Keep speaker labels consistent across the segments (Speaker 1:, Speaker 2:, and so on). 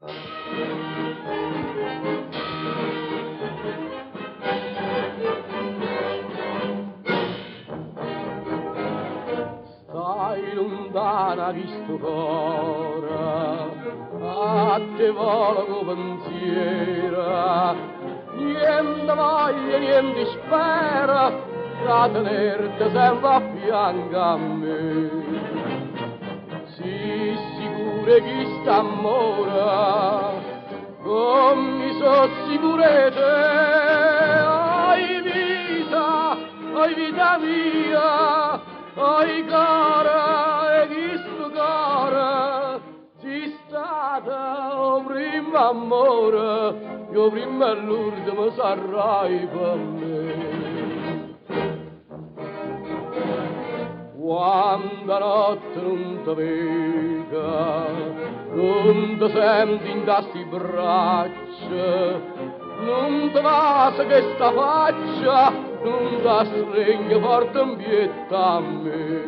Speaker 1: Stai lontana di sto cuore, a te volo pensiero, niente voglia, niente spera, da tenerti sempre a fianco a me. Sii sicura che st'amore, come so sicure te, ai vita mia, ai cara, e chi sto cara, si stata o primo amore, io prima e l'ultimo sarai per me. Quando notte non ti vega, non ti senti in sti braccia, non ti passa che sta faccia, non ti stringe forte in pietà a me.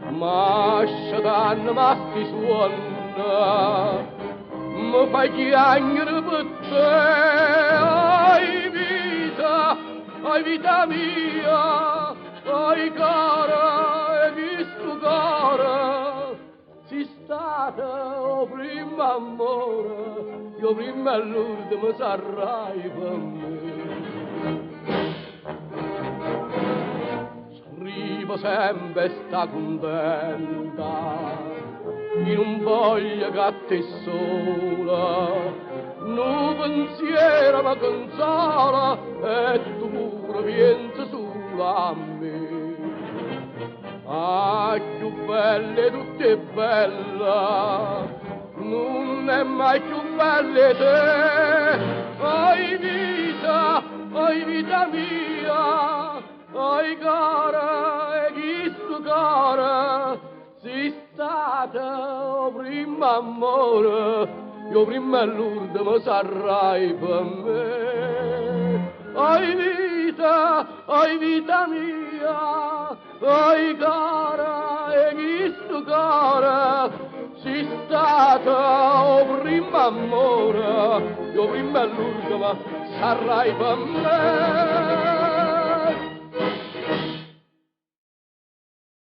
Speaker 1: Ma sciatanno ma sti suona, mi fai chiagnere per te, ai vita mia, ai cara, e chi stu cara, si stata o prima amore, io prima e l'ultimo sarai per me. Scrivo sempre sta contenta, io non voglio che te sola, no pensiero ma consola, e tu pure pensi sola a me. Ah, più belle, tutte bella, non è mai più belle te. Ai vita mia, ai cara, e chi stu cara, si stata o prima amore, io prima e l'ultimo sarai per me. Ai vita mia, ai cara, e chi stu cara, si stata o prima amore, io prima e l'ultima sarai per me.